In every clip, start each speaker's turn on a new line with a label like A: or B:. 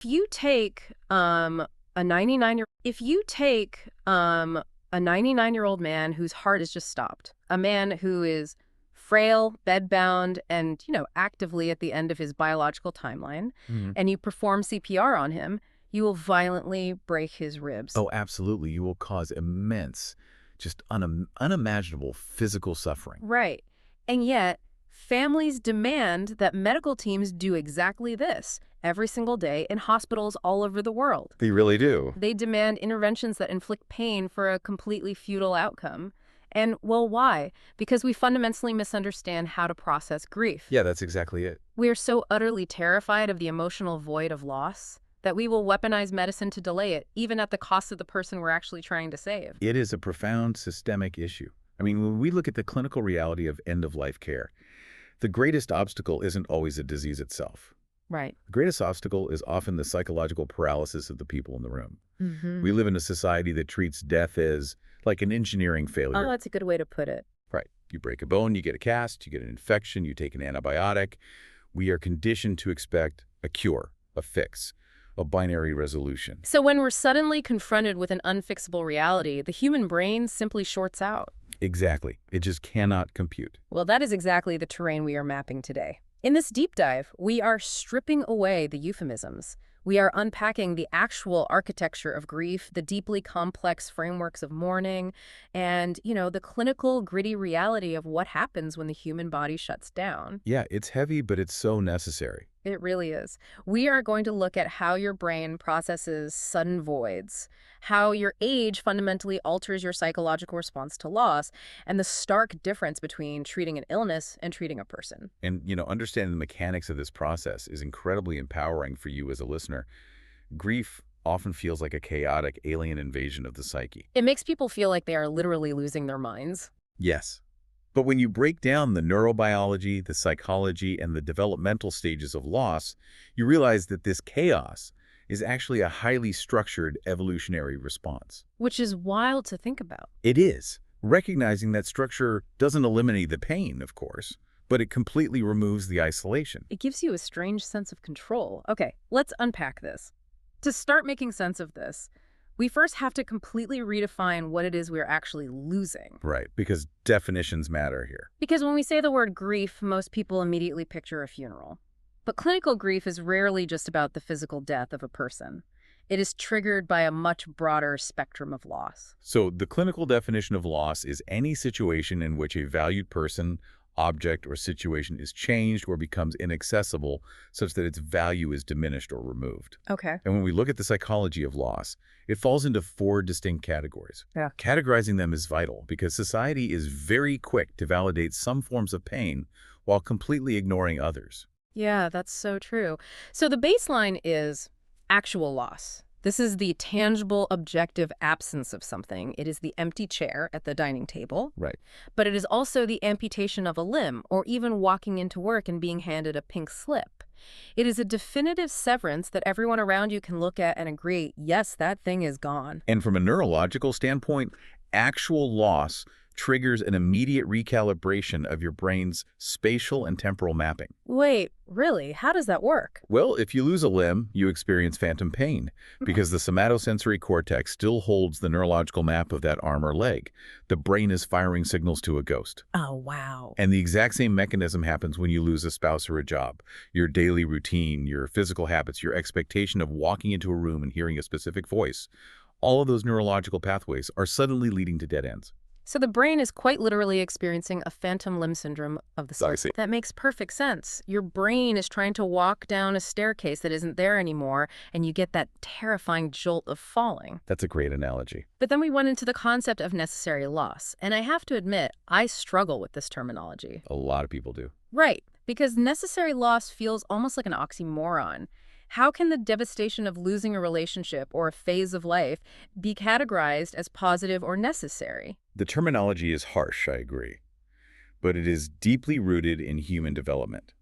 A: If you take a 99 year if you take a 99-year-old man whose heart is just stopped, a man who is frail, bedbound, and, actively at the end of his biological timeline,
B: Mhm.
A: and you perform CPR on him, you will violently break his ribs.
B: Oh, absolutely. You will cause immense, just unimaginable physical suffering.
A: Right. And yet, families demand that medical teams do exactly this every single day in hospitals all over the world.
B: They really do.
A: They demand interventions that inflict pain for a completely futile outcome. And, well, why? Because we fundamentally misunderstand how to process grief.
B: Yeah, that's exactly it.
A: We are so utterly terrified of the emotional void of loss that we will weaponize medicine to delay it, even at the cost of the person we're actually trying to save.
B: It is a profound systemic issue. I mean, when we look at the clinical reality of end-of-life care, the greatest obstacle isn't always the disease itself.
A: Right.
B: The greatest obstacle is often the psychological paralysis of the people in the room.
A: Mm-hmm.
B: We live in a society that treats death as like an engineering
A: Oh,
B: failure.
A: that's a good way to put it.
B: Right. You break a bone, you get a cast, you get an infection, you take an antibiotic. We are conditioned to expect a cure, a fix, a binary resolution.
A: So when we're suddenly confronted with an unfixable reality, the human brain simply shorts out.
B: Exactly. It just cannot compute.
A: Well, that is exactly the terrain we are mapping today. In this deep dive, we are stripping away the euphemisms. We are unpacking the actual architecture of grief, the deeply complex frameworks of mourning, and, the clinical, gritty reality of what happens when the human body shuts down.
B: Yeah, it's heavy, but it's so necessary.
A: It really is. We are going to look at how your brain processes sudden voids, how your age fundamentally alters your psychological response to loss, and the stark difference between treating an illness and treating a person.
B: And, understanding the mechanics of this process is incredibly empowering for you as a listener. Grief often feels like a chaotic alien invasion of the psyche.
A: It makes people feel like they are literally losing their minds.
B: Yes. But when you break down the neurobiology, the psychology, and the developmental stages of loss, you realize that this chaos is actually a highly structured evolutionary response.
A: Which is wild to think about.
B: It is, recognizing that structure doesn't eliminate the pain, of course, but it completely removes the isolation.
A: It gives you a strange sense of control. Okay, let's unpack this. To start making sense of this, we first have to completely redefine what it is we're actually losing.
B: Right, because definitions matter here.
A: Because when we say the word grief, most people immediately picture a funeral. But clinical grief is rarely just about the physical death of a person. It is triggered by a much broader spectrum of loss.
B: So the clinical definition of loss is any situation in which a valued person, object, or situation is changed or becomes inaccessible such that its value is diminished or removed.
A: Okay.
B: And when we look at the psychology of loss, it falls into four distinct categories.
A: Yeah.
B: Categorizing them is vital because society is very quick to validate some forms of pain while completely ignoring others.
A: Yeah, that's so true. So the baseline is actual loss. This is the tangible, objective absence of something. It is the empty chair at the dining table,
B: Right.
A: but it is also the amputation of a limb or even walking into work and being handed a pink slip. It is a definitive severance that everyone around you can look at and agree, yes, that thing is gone.
B: And from a neurological standpoint, actual loss triggers an immediate recalibration of your brain's spatial and temporal mapping.
A: Wait, really? How does that work?
B: Well, if you lose a limb, you experience phantom pain because the somatosensory cortex still holds the neurological map of that arm or leg. The brain is firing signals to a ghost.
A: Oh, wow.
B: And the exact same mechanism happens when you lose a spouse or a job. Your daily routine, your physical habits, your expectation of walking into a room and hearing a specific voice, all of those neurological pathways are suddenly leading to dead ends.
A: So the brain is quite literally experiencing a phantom limb syndrome of the soul.
B: I see.
A: That makes perfect sense. Your brain is trying to walk down a staircase that isn't there anymore, and you get that terrifying jolt of falling.
B: That's a great analogy.
A: But then we went into the concept of necessary loss, and I have to admit, I struggle with this terminology.
B: A lot of people do.
A: Right, because necessary loss feels almost like an oxymoron. How can the devastation of losing a relationship or a phase of life be categorized as positive or necessary?
B: The terminology is harsh, I agree, but it is deeply rooted in human development.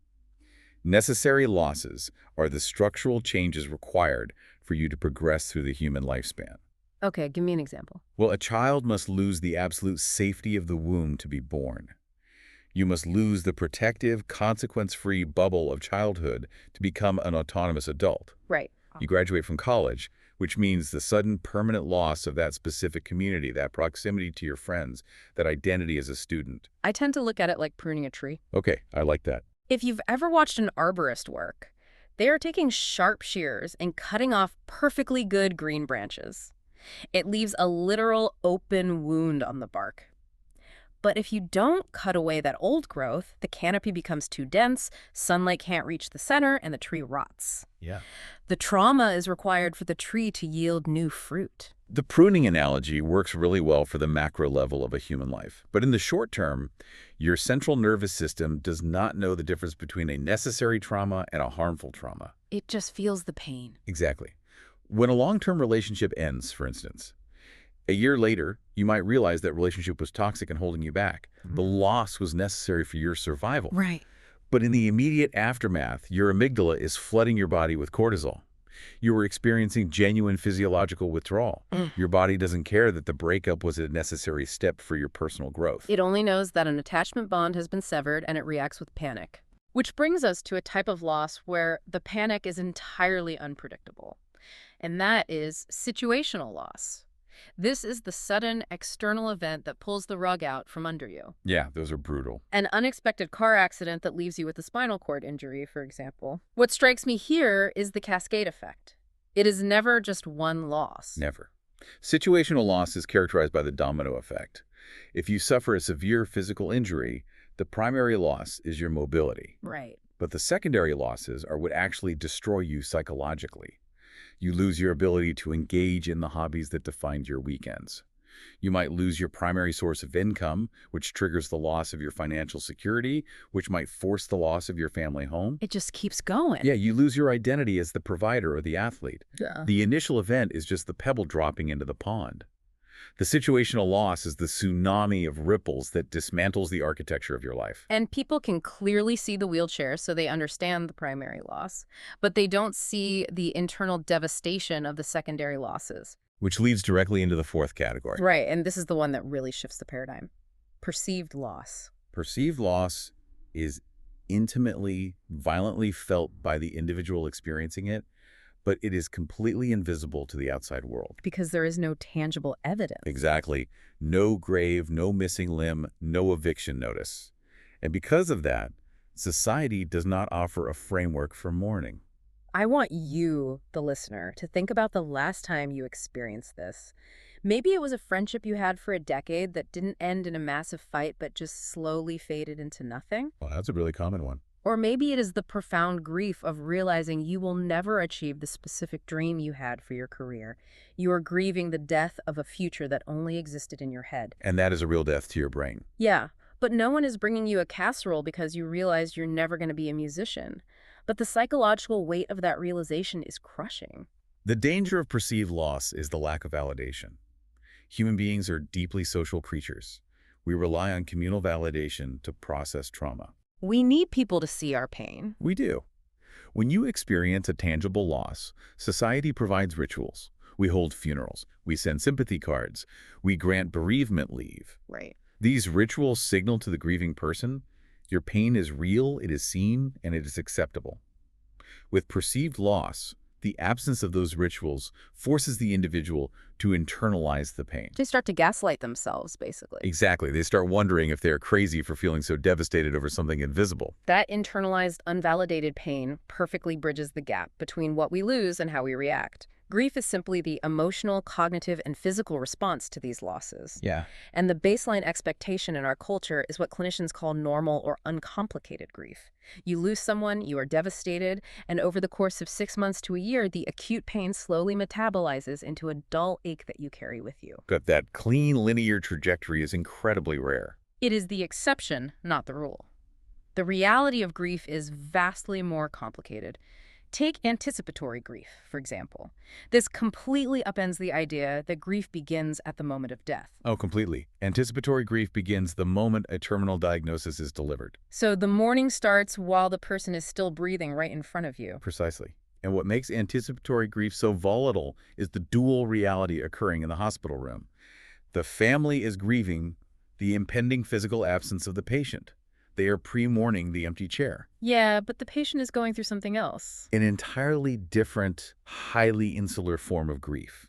B: Necessary losses are the structural changes required for you to progress through the human lifespan.
A: Okay, give me an example.
B: Well, a child must lose the absolute safety of the womb to be born. You must lose the protective, consequence-free bubble of childhood to become an autonomous adult.
A: Right.
B: You graduate from college, which means the sudden permanent loss of that specific community, that proximity to your friends, that identity as a student.
A: I tend to look at it like pruning a tree.
B: Okay, I like that.
A: If you've ever watched an arborist work, they are taking sharp shears and cutting off perfectly good green branches. It leaves a literal open wound on the bark. But if you don't cut away that old growth, the canopy becomes too dense, sunlight can't reach the center, and the tree rots.
B: Yeah.
A: The trauma is required for the tree to yield new fruit.
B: The pruning analogy works really well for the macro level of a human life. But in the short term, your central nervous system does not know the difference between a necessary trauma and a harmful trauma.
A: It just feels the pain.
B: Exactly. When a long-term relationship ends, for instance, a year later, you might realize that relationship was toxic and holding you back. The loss was necessary for your survival.
A: Right.
B: But in the immediate aftermath, your amygdala is flooding your body with cortisol. You were experiencing genuine physiological withdrawal. Your body doesn't care that the breakup was a necessary step for your personal growth.
A: It only knows that an attachment bond has been severed and it reacts with panic. Which brings us to a type of loss where the panic is entirely unpredictable. And that is situational loss. This is the sudden external event that pulls the rug out from under you.
B: Yeah, those are brutal.
A: An unexpected car accident that leaves you with a spinal cord injury, for example. What strikes me here is the cascade effect. It is never just one loss.
B: Never. Situational loss is characterized by the domino effect. If you suffer a severe physical injury, the primary loss is your mobility.
A: Right.
B: But the secondary losses are what actually destroy you psychologically. You lose your ability to engage in the hobbies that defined your weekends. You might lose your primary source of income, which triggers the loss of your financial security, which might force the loss of your family home.
A: It just keeps going.
B: Yeah, you lose your identity as the provider or the athlete.
A: Yeah.
B: The initial event is just the pebble dropping into the pond. The situational loss is the tsunami of ripples that dismantles the architecture of your life.
A: And people can clearly see the wheelchair, so they understand the primary loss, but they don't see the internal devastation of the secondary losses.
B: Which leads directly into the fourth category.
A: Right, and this is the one that really shifts the paradigm. Perceived loss.
B: Perceived loss is intimately, violently felt by the individual experiencing it, but it is completely invisible to the outside world.
A: Because there is no tangible evidence.
B: Exactly. No grave, no missing limb, no eviction notice. And because of that, society does not offer a framework for mourning.
A: I want you, the listener, to think about the last time you experienced this. Maybe it was a friendship you had for a decade that didn't end in a massive fight but just slowly faded into nothing.
B: Well, that's a really common one.
A: Or maybe it is the profound grief of realizing you will never achieve the specific dream you had for your career. You are grieving the death of a future that only existed in your head.
B: And that is a real death to your brain.
A: Yeah, but no one is bringing you a casserole because you realize you're never going to be a musician. But the psychological weight of that realization is crushing.
B: The danger of perceived loss is the lack of validation. Human beings are deeply social creatures. We rely on communal validation to process trauma.
A: We need people to see our pain.
B: We do. When you experience a tangible loss, society provides rituals. We hold funerals. We send sympathy cards. We grant bereavement leave.
A: Right.
B: These rituals signal to the grieving person, your pain is real, it is seen, and it is acceptable. With perceived loss, the absence of those rituals forces the individual to internalize the pain.
A: They start to gaslight themselves, basically.
B: Exactly. They start wondering if they're crazy for feeling so devastated over something invisible.
A: That internalized, unvalidated pain perfectly bridges the gap between what we lose and how we react. Grief is simply the emotional, cognitive, and physical response to these losses.
B: Yeah.
A: And the baseline expectation in our culture is what clinicians call normal or uncomplicated grief. You lose someone, you are devastated, and over the course of 6 months to a year, the acute pain slowly metabolizes into a dull ache that you carry with you.
B: But that clean, linear trajectory is incredibly rare.
A: It is the exception, not the rule. The reality of grief is vastly more complicated. Take anticipatory grief, for example. This completely upends the idea that grief begins at the moment of death.
B: Oh, completely. Anticipatory grief begins the moment a terminal diagnosis is delivered.
A: So the mourning starts while the person is still breathing right in front of you.
B: Precisely. And what makes anticipatory grief so volatile is the dual reality occurring in the hospital room. The family is grieving the impending physical absence of the patient. They are pre-mourning the empty chair.
A: Yeah, but the patient is going through something else.
B: An entirely different, highly insular form of grief.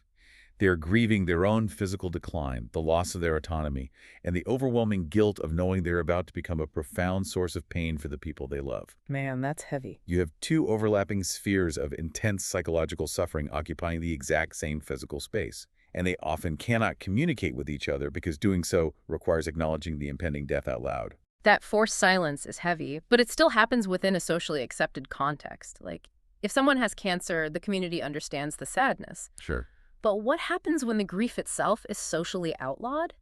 B: They are grieving their own physical decline, the loss of their autonomy, and the overwhelming guilt of knowing they're about to become a profound source of pain for the people they love.
A: Man, that's heavy.
B: You have two overlapping spheres of intense psychological suffering occupying the exact same physical space, and they often cannot communicate with each other because doing so requires acknowledging the impending death out loud.
A: That forced silence is heavy, but it still happens within a socially accepted context. Like, if someone has cancer, the community understands the sadness.
B: Sure.
A: But what happens when the grief itself is socially outlawed?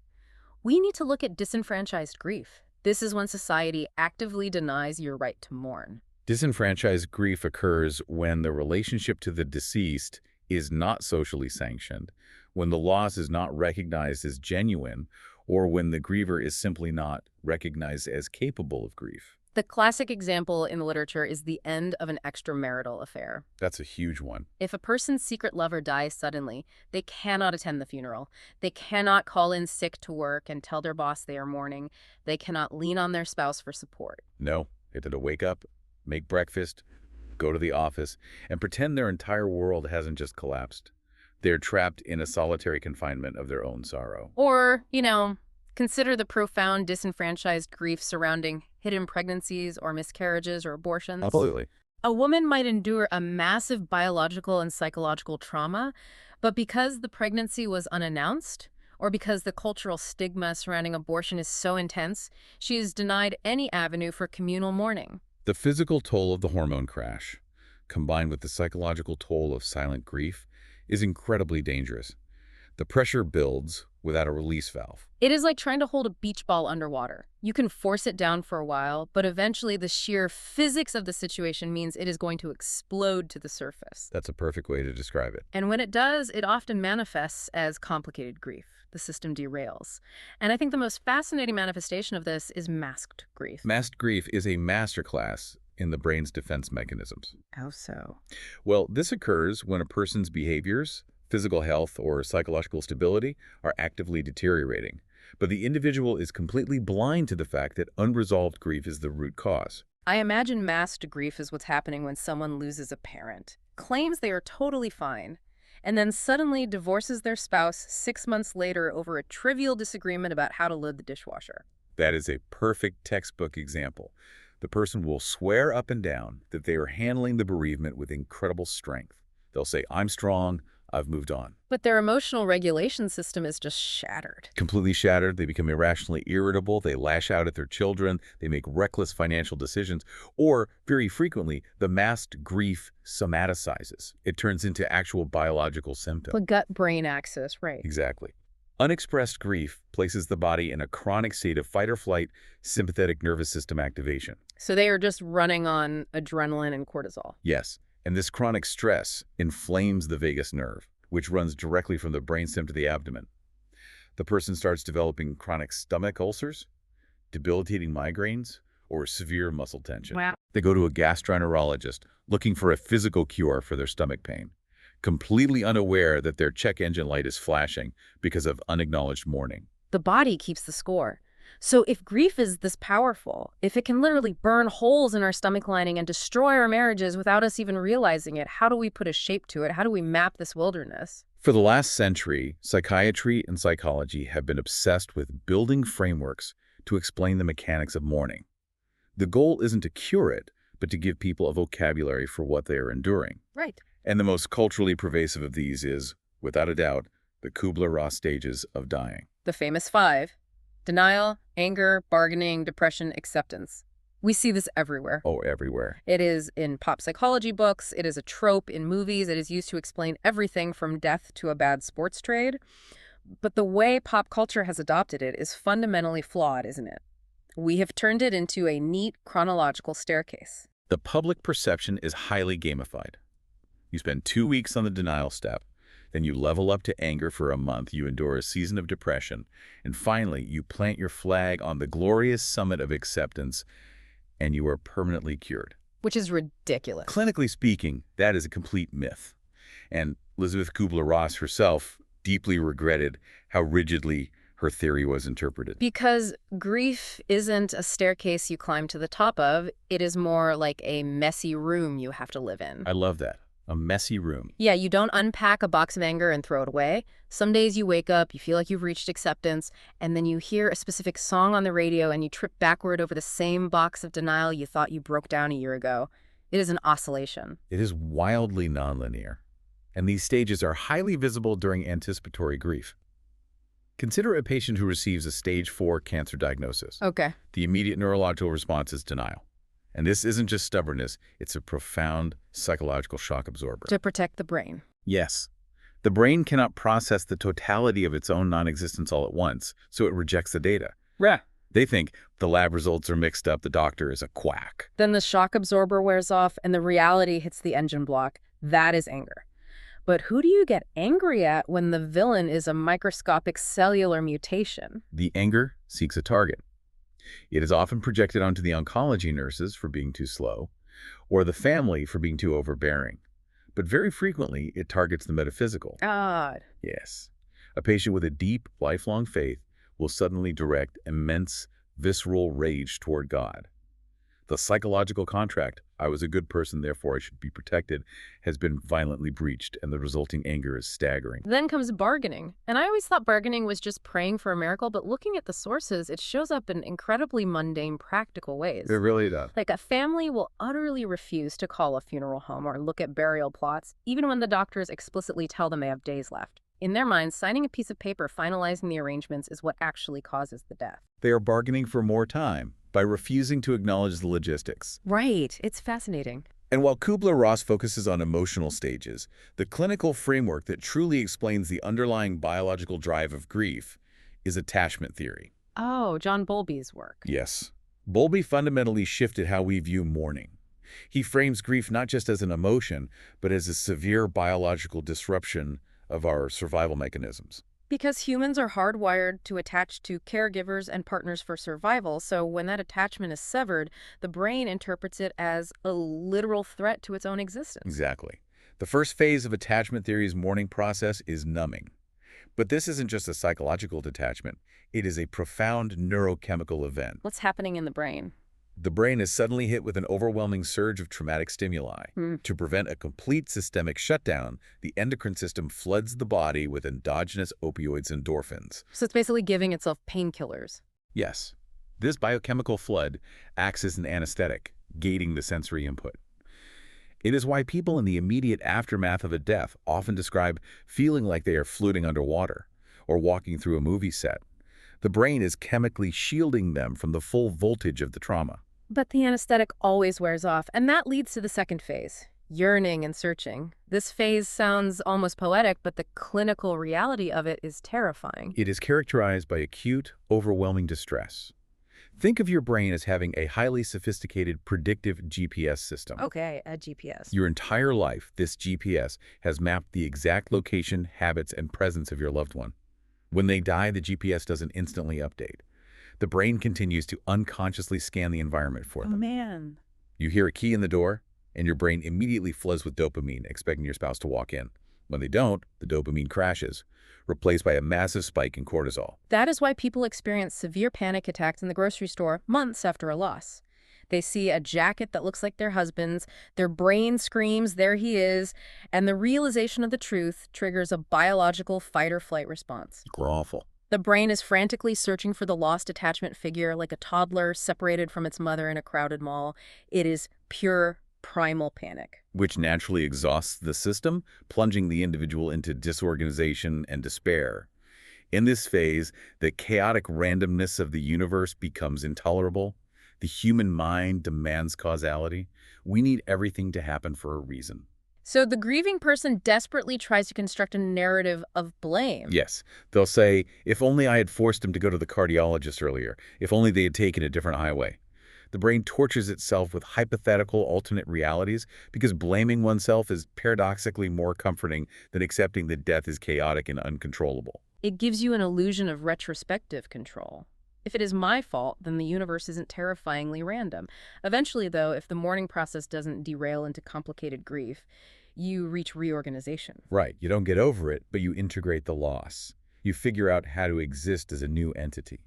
A: We need to look at disenfranchised grief. This is when society actively denies your right to mourn.
B: Disenfranchised grief occurs when the relationship to the deceased is not socially sanctioned, when the loss is not recognized as genuine, or when the griever is simply not recognized as capable of grief.
A: The classic example in the literature is the end of an extramarital affair.
B: That's a huge one.
A: If a person's secret lover dies suddenly, they cannot attend the funeral. They cannot call in sick to work and tell their boss they are mourning. They cannot lean on their spouse for support.
B: No, they have to wake up, make breakfast, go to the office, and pretend their entire world hasn't just collapsed. They're trapped in a solitary confinement of their own sorrow.
A: Or, consider the profound disenfranchised grief surrounding hidden pregnancies or miscarriages or abortions.
B: Absolutely.
A: A woman might endure a massive biological and psychological trauma, but because the pregnancy was unannounced, or because the cultural stigma surrounding abortion is so intense, she is denied any avenue for communal mourning.
B: The physical toll of the hormone crash, combined with the psychological toll of silent grief, is incredibly dangerous. The pressure builds without a release valve.
A: It is like trying to hold a beach ball underwater. You can force it down for a while, but eventually the sheer physics of the situation means it is going to explode to the surface.
B: That's a perfect way to describe it.
A: And when it does, it often manifests as complicated grief. The system derails. And I think the most fascinating manifestation of this is masked grief.
B: Masked grief is a masterclass in the brain's defense mechanisms.
A: How so?
B: Well, this occurs when a person's behaviors, physical health, or psychological stability are actively deteriorating, but the individual is completely blind to the fact that unresolved grief is the root cause.
A: I imagine masked grief is what's happening when someone loses a parent, claims they are totally fine, and then suddenly divorces their spouse 6 months later over a trivial disagreement about how to load the dishwasher.
B: That is a perfect textbook example. The person will swear up and down that they are handling the bereavement with incredible strength. They'll say, "I'm strong, I've moved on."
A: But their emotional regulation system is just shattered.
B: Completely shattered, they become irrationally irritable, they lash out at their children, they make reckless financial decisions, or, very frequently, the masked grief somaticizes. It turns into actual biological symptoms.
A: The gut-brain axis, right.
B: Exactly. Unexpressed grief places the body in a chronic state of fight-or-flight sympathetic nervous system activation.
A: So they are just running on adrenaline and cortisol.
B: Yes, and this chronic stress inflames the vagus nerve, which runs directly from the brainstem to the abdomen. The person starts developing chronic stomach ulcers, debilitating migraines, or severe muscle tension.
A: Wow.
B: They go to a gastroenterologist looking for a physical cure for their stomach pain, completely unaware that their check engine light is flashing because of unacknowledged mourning.
A: The body keeps the score. So if grief is this powerful, if it can literally burn holes in our stomach lining and destroy our marriages without us even realizing it, how do we put a shape to it? How do we map this wilderness?
B: For the last century, psychiatry and psychology have been obsessed with building frameworks to explain the mechanics of mourning. The goal isn't to cure it, but to give people a vocabulary for what they are enduring.
A: Right.
B: And the most culturally pervasive of these is, without a doubt, the Kubler-Ross stages of dying.
A: The famous 5: denial, anger, bargaining, depression, acceptance. We see this everywhere.
B: Oh, everywhere.
A: It is in pop psychology books. It is a trope in movies. It is used to explain everything from death to a bad sports trade. But the way pop culture has adopted it is fundamentally flawed, isn't it? We have turned it into a neat chronological staircase.
B: The public perception is highly gamified. You spend 2 weeks on the denial step, then you level up to anger for a month, you endure a season of depression, and finally you plant your flag on the glorious summit of acceptance, and you are permanently cured.
A: Which is ridiculous.
B: Clinically speaking, that is a complete myth. And Elisabeth Kubler-Ross herself deeply regretted how rigidly her theory was interpreted.
A: Because grief isn't a staircase you climb to the top of, it is more like a messy room you have to live in.
B: I love that. A messy room.
A: Yeah, you don't unpack a box of anger and throw it away. Some days you wake up, you feel like you've reached acceptance, and then you hear a specific song on the radio and you trip backward over the same box of denial you thought you broke down a year ago. It is an oscillation.
B: It is wildly nonlinear, and these stages are highly visible during anticipatory grief. Consider a patient who receives a stage 4 cancer diagnosis.
A: Okay.
B: The immediate neurological response is denial. And this isn't just stubbornness, it's a profound psychological shock absorber.
A: To protect the brain.
B: Yes. The brain cannot process the totality of its own non-existence all at once, so it rejects the data.
C: Rah.
B: They think the lab results are mixed up, the doctor is a quack.
A: Then the shock absorber wears off and the reality hits the engine block. That is anger. But who do you get angry at when the villain is a microscopic cellular mutation?
B: The anger seeks a target. It is often projected onto the oncology nurses for being too slow, or the family for being too overbearing. But very frequently, it targets the metaphysical.
A: Odd.
B: Yes. A patient with a deep, lifelong faith will suddenly direct immense, visceral rage toward God. The psychological contract, I was a good person, therefore I should be protected, has been violently breached, and the resulting anger is staggering.
A: Then comes bargaining. And I always thought bargaining was just praying for a miracle, but looking at the sources, it shows up in incredibly mundane, practical ways.
B: It really does.
A: Like a family will utterly refuse to call a funeral home or look at burial plots, even when the doctors explicitly tell them they have days left. In their minds, signing a piece of paper finalizing the arrangements is what actually causes the death.
B: They are bargaining for more time by refusing to acknowledge the logistics.
A: Right. It's fascinating.
B: And while Kubler-Ross focuses on emotional stages, the clinical framework that truly explains the underlying biological drive of grief is attachment theory.
A: Oh, John Bowlby's work.
B: Yes. Bowlby fundamentally shifted how we view mourning. He frames grief not just as an emotion, but as a severe biological disruption of our survival mechanisms.
A: Because humans are hardwired to attach to caregivers and partners for survival, so when that attachment is severed, the brain interprets it as a literal threat to its own existence.
B: Exactly. The first phase of attachment theory's mourning process is numbing. But this isn't just a psychological detachment. It is a profound neurochemical event.
A: What's happening in the brain?
B: The brain is suddenly hit with an overwhelming surge of traumatic stimuli. To prevent a complete systemic shutdown, the endocrine system floods the body with endogenous opioids and endorphins.
A: So it's basically giving itself painkillers.
B: Yes, this biochemical flood acts as an anesthetic, gating the sensory input. It is why people in the immediate aftermath of a death often describe feeling like they are floating underwater or walking through a movie set. The brain is chemically shielding them from the full voltage of the trauma.
A: But the anesthetic always wears off, and that leads to the second phase, yearning and searching. This phase sounds almost poetic, but the clinical reality of it is terrifying.
B: It is characterized by acute, overwhelming distress. Think of your brain as having a highly sophisticated predictive GPS system.
A: Okay, a GPS.
B: Your entire life, this GPS has mapped the exact location, habits, and presence of your loved one. When they die, the GPS doesn't instantly update. The brain continues to unconsciously scan the environment for them.
A: Oh, man.
B: You hear a key in the door, and your brain immediately floods with dopamine, expecting your spouse to walk in. When they don't, the dopamine crashes, replaced by a massive spike in cortisol.
A: That is why people experience severe panic attacks in the grocery store months after a loss. They see a jacket that looks like their husband's, their brain screams, there he is, and the realization of the truth triggers a biological fight-or-flight response.
B: Awful.
A: The brain is frantically searching for the lost attachment figure like a toddler separated from its mother in a crowded mall. It is pure primal panic.
B: Which naturally exhausts the system, plunging the individual into disorganization and despair. In this phase, the chaotic randomness of the universe becomes intolerable. The human mind demands causality. We need everything to happen for a reason.
A: So the grieving person desperately tries to construct a narrative of blame.
B: Yes, they'll say, if only I had forced him to go to the cardiologist earlier, if only they had taken a different highway. The brain tortures itself with hypothetical alternate realities because blaming oneself is paradoxically more comforting than accepting that death is chaotic and uncontrollable.
A: It gives you an illusion of retrospective control. If it is my fault, then the universe isn't terrifyingly random. Eventually, though, if the mourning process doesn't derail into complicated grief, you reach reorganization.
B: Right, you don't get over it, but you integrate the loss. You figure out how to exist as a new entity.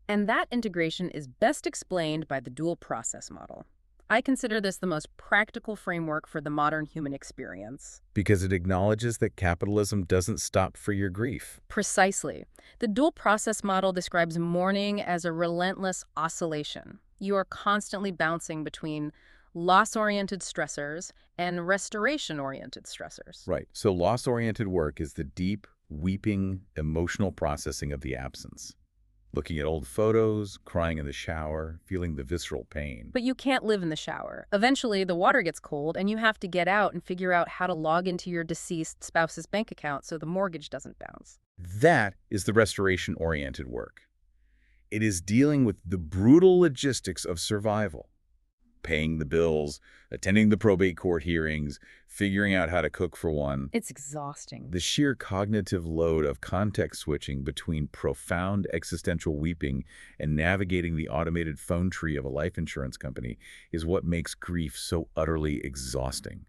A: And that integration is best explained by the dual process model. I consider this the most practical framework for the modern human experience.
B: Because it acknowledges that capitalism doesn't stop for your grief.
A: Precisely. The dual process model describes mourning as a relentless oscillation. You are constantly bouncing between loss-oriented stressors and restoration-oriented stressors.
B: Right. So loss-oriented work is the deep, weeping, emotional processing of the absence. Looking at old photos, crying in the shower, feeling the visceral pain.
A: But you can't live in the shower. Eventually, the water gets cold, and you have to get out and figure out how to log into your deceased spouse's bank account so the mortgage doesn't bounce.
B: That is the restoration-oriented work. It is dealing with the brutal logistics of survival. Paying the bills, attending the probate court hearings, figuring out how to cook for one.
A: It's exhausting.
B: The sheer cognitive load of context switching between profound existential weeping and navigating the automated phone tree of a life insurance company is what makes grief so utterly exhausting.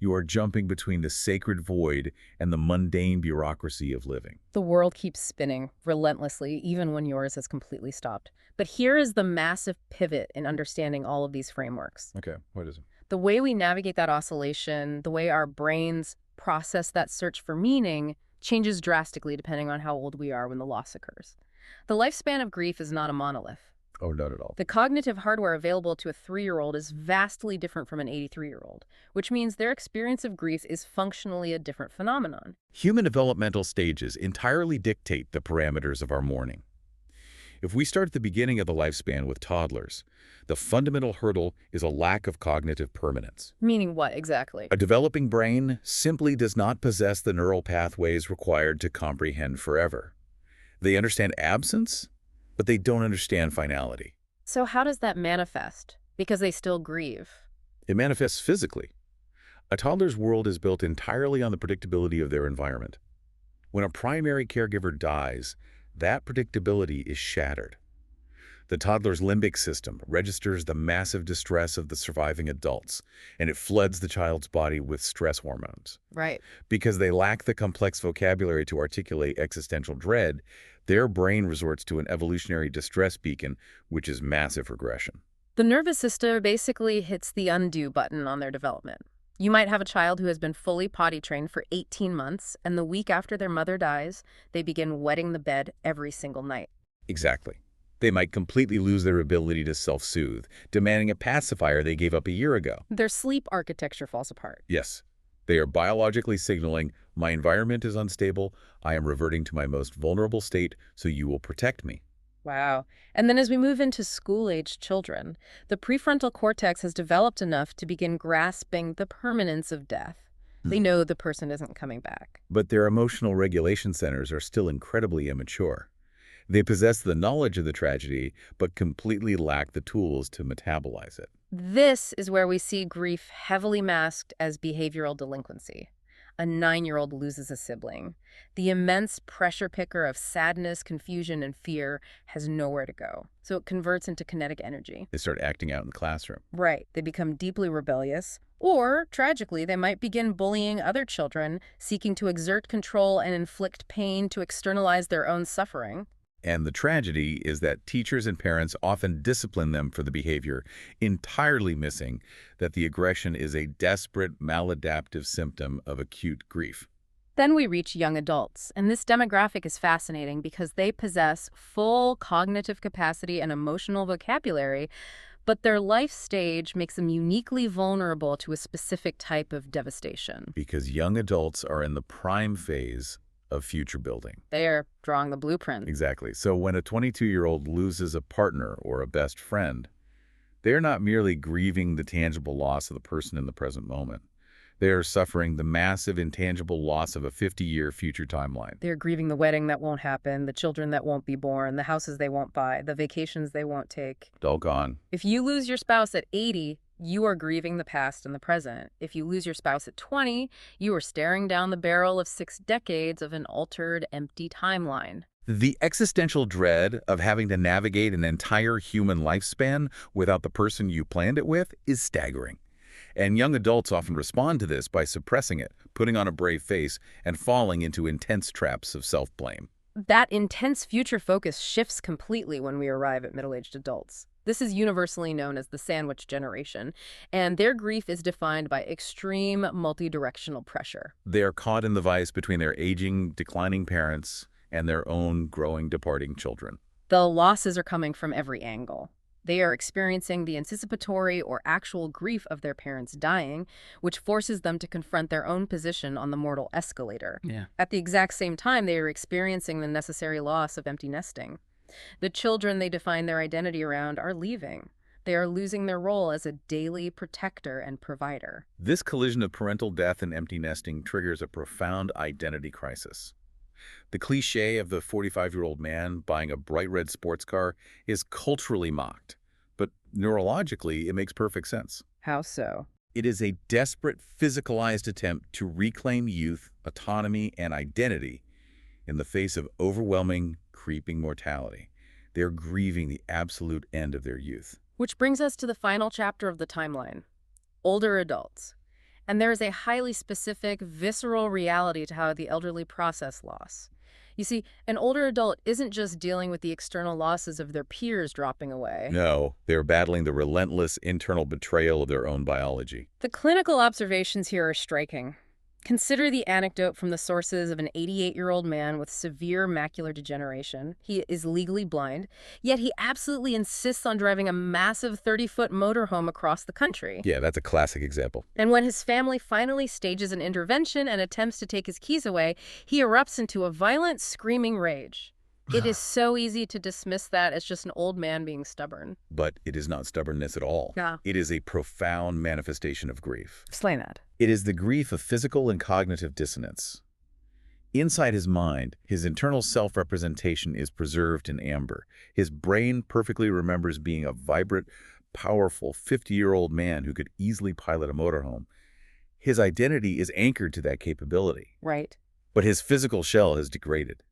B: You are jumping between the sacred void and the mundane bureaucracy of living.
A: The world keeps spinning relentlessly, even when yours has completely stopped. But here is the massive pivot in understanding all of these frameworks.
B: Okay, what is it?
A: The way we navigate that oscillation, the way our brains process that search for meaning, changes drastically depending on how old we are when the loss occurs. The lifespan of grief is not a monolith.
B: Oh, not at all.
A: The cognitive hardware available to a 3-year-old is vastly different from an 83-year-old, which means their experience of grief is functionally a different phenomenon.
B: Human developmental stages entirely dictate the parameters of our mourning. If we start at the beginning of the lifespan with toddlers, the fundamental hurdle is a lack of cognitive permanence.
A: Meaning what exactly?
B: A developing brain simply does not possess the neural pathways required to comprehend forever. They understand absence, but they don't understand finality.
A: So how does that manifest? Because they still grieve.
B: It manifests physically. A toddler's world is built entirely on the predictability of their environment. When a primary caregiver dies, that predictability is shattered. The toddler's limbic system registers the massive distress of the surviving adults, and it floods the child's body with stress hormones.
A: Right.
B: Because they lack the complex vocabulary to articulate existential dread, their brain resorts to an evolutionary distress beacon, which is massive regression.
A: The nervous system basically hits the undo button on their development. You might have a child who has been fully potty trained for 18 months, and the week after their mother dies, they begin wetting the bed every single night.
B: Exactly. They might completely lose their ability to self-soothe, demanding a pacifier they gave up a year ago.
A: Their sleep architecture falls apart.
B: Yes, they are biologically signaling, my environment is unstable, I am reverting to my most vulnerable state, so you will protect me.
A: Wow. And then as we move into school-aged children, the prefrontal cortex has developed enough to begin grasping the permanence of death. They know the person isn't coming back.
B: But their emotional regulation centers are still incredibly immature. They possess the knowledge of the tragedy, but completely lack the tools to metabolize it.
A: This is where we see grief heavily masked as behavioral delinquency. A 9-year-old loses a sibling. The immense pressure picker of sadness, confusion, and fear has nowhere to go. So it converts into kinetic energy.
B: They start acting out in the classroom.
A: Right. They become deeply rebellious. Or, tragically, they might begin bullying other children, seeking to exert control and inflict pain to externalize their own suffering.
B: And the tragedy is that teachers and parents often discipline them for the behavior, entirely missing that the aggression is a desperate, maladaptive symptom of acute grief.
A: Then we reach young adults, and this demographic is fascinating because they possess full cognitive capacity and emotional vocabulary, but their life stage makes them uniquely vulnerable to a specific type of devastation.
B: Because young adults are in the prime phase of future building.
A: They are drawing the blueprint.
B: Exactly. So when a 22-year-old loses a partner or a best friend, they're not merely grieving the tangible loss of the person in the present moment. They are suffering the massive intangible loss of a 50-year future timeline.
A: They're grieving the wedding that won't happen, the children that won't be born, the houses they won't buy, the vacations they won't take.
B: All gone.
A: If you lose your spouse at 80, you are grieving the past and the present. If you lose your spouse at 20, you are staring down the barrel of 6 decades of an altered, empty timeline.
B: The existential dread of having to navigate an entire human lifespan without the person you planned it with is staggering. And young adults often respond to this by suppressing it, putting on a brave face, and falling into intense traps of self-blame.
A: that intense future focus shifts completely when we arrive at middle-aged adults. This is universally known as the sandwich generation, and their grief is defined by extreme multi-directional pressure.
B: They are caught in the vice between their aging, declining parents and their own growing, departing children.
A: The losses are coming from every angle. They are experiencing the anticipatory or actual grief of their parents dying, which forces them to confront their own position on the mortal escalator.
B: Yeah.
A: At the exact same time, they are experiencing the necessary loss of empty nesting. The children they define their identity around are leaving. They are losing their role as a daily protector and provider.
B: This collision of parental death and empty nesting triggers a profound identity crisis. The cliché of the 45-year-old man buying a bright red sports car is culturally mocked, but neurologically it makes perfect sense.
A: How so?
B: It is a desperate, physicalized attempt to reclaim youth, autonomy, and identity in the face of overwhelming, creeping mortality. They're grieving the absolute end of their youth.
A: Which brings us to the final chapter of the timeline, older adults. And there is a highly specific, visceral reality to how the elderly process loss. You see, an older adult isn't just dealing with the external losses of their peers dropping away.
B: No, they're battling the relentless internal betrayal of their own biology.
A: The clinical observations here are striking. Consider the anecdote from the sources of an 88-year-old man with severe macular degeneration. He is legally blind, yet he absolutely insists on driving a massive 30-foot motorhome across the country.
B: Yeah, that's a classic example.
A: And when his family finally stages an intervention and attempts to take his keys away, he erupts into a violent, screaming rage. It is so easy to dismiss that as just an old man being stubborn.
B: But it is not stubbornness at all.
A: Yeah.
B: It is a profound manifestation of grief.
A: Explain that.
B: It is the grief of physical and cognitive dissonance. Inside his mind, his internal self-representation is preserved in amber. His brain perfectly remembers being a vibrant, powerful 50-year-old man who could easily pilot a motorhome. His identity is anchored to that capability.
A: Right.
B: But his physical shell has degraded.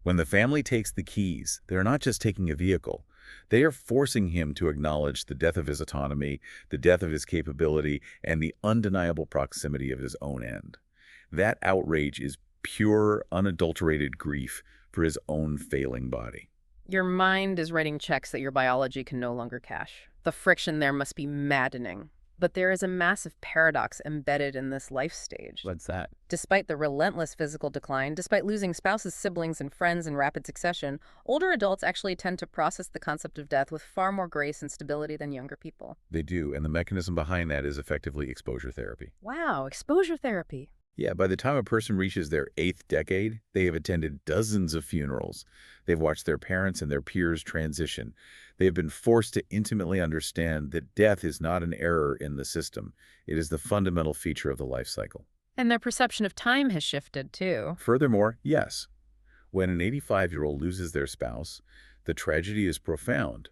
B: When the family takes the keys, they're not just taking a vehicle. They are forcing him to acknowledge the death of his autonomy, the death of his capability, and the undeniable proximity of his own end. That outrage is pure, unadulterated grief for his own failing body.
A: Your mind is writing checks that your biology can no longer cash. The friction there must be maddening. But there is a massive paradox embedded in this life stage.
B: What's that?
A: Despite the relentless physical decline, despite losing spouses, siblings, and friends in rapid succession, older adults actually tend to process the concept of death with far more grace and stability than younger people.
B: They do, and the mechanism behind that is effectively exposure therapy.
A: Wow, exposure therapy.
B: Yeah, by the time a person reaches their 8th decade, they have attended dozens of funerals. They've watched their parents and their peers transition. They have been forced to intimately understand that death is not an error in the system. It is the fundamental feature of the life cycle.
A: And their perception of time has shifted, too.
B: Furthermore, yes, when an 85-year-old loses their spouse, the tragedy is profound,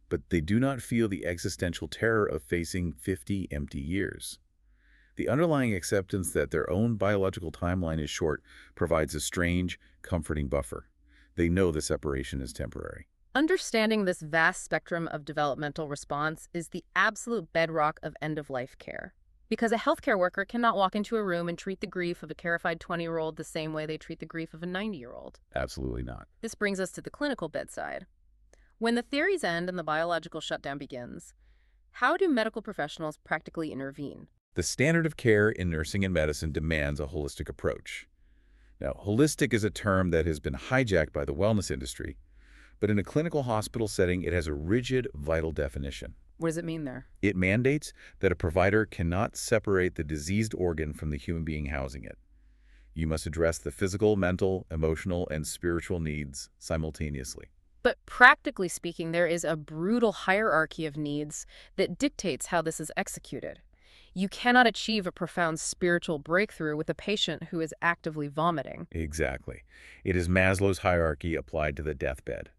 B: but they do not feel the existential terror of facing 50 empty years. The underlying acceptance that their own biological timeline is short provides a strange, comforting buffer. They know the separation is temporary.
A: Understanding this vast spectrum of developmental response is the absolute bedrock of end-of-life care. Because a healthcare worker cannot walk into a room and treat the grief of a terrified 20-year-old the same way they treat the grief of a 90-year-old.
B: Absolutely not.
A: This brings us to the clinical bedside. When the theories end and the biological shutdown begins, how do medical professionals practically intervene?
B: The standard of care in nursing and medicine demands a holistic approach. Now, holistic is a term that has been hijacked by the wellness industry, but in a clinical hospital setting, it has a rigid, vital definition.
A: What does it mean there?
B: It mandates that a provider cannot separate the diseased organ from the human being housing it. You must address the physical, mental, emotional, and spiritual needs simultaneously.
A: But practically speaking, there is a brutal hierarchy of needs that dictates how this is executed. You cannot achieve a profound spiritual breakthrough with a patient who is actively vomiting.
B: Exactly. It is Maslow's hierarchy applied to the deathbed.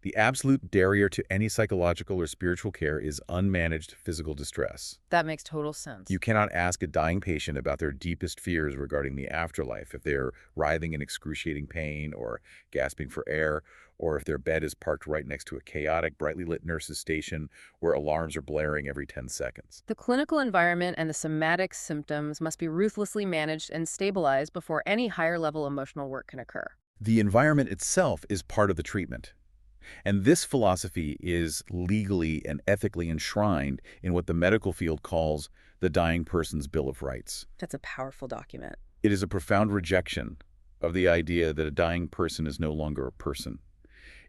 B: The absolute barrier to any psychological or spiritual care is unmanaged physical distress.
A: That makes total sense.
B: You cannot ask a dying patient about their deepest fears regarding the afterlife if they're writhing in excruciating pain or gasping for air, or if their bed is parked right next to a chaotic, brightly lit nurse's station where alarms are blaring every 10 seconds.
A: The clinical environment and the somatic symptoms must be ruthlessly managed and stabilized before any higher-level emotional work can occur.
B: The environment itself is part of the treatment. And this philosophy is legally and ethically enshrined in what the medical field calls the Dying Person's Bill of Rights.
A: That's a powerful document.
B: It is a profound rejection of the idea that a dying person is no longer a person.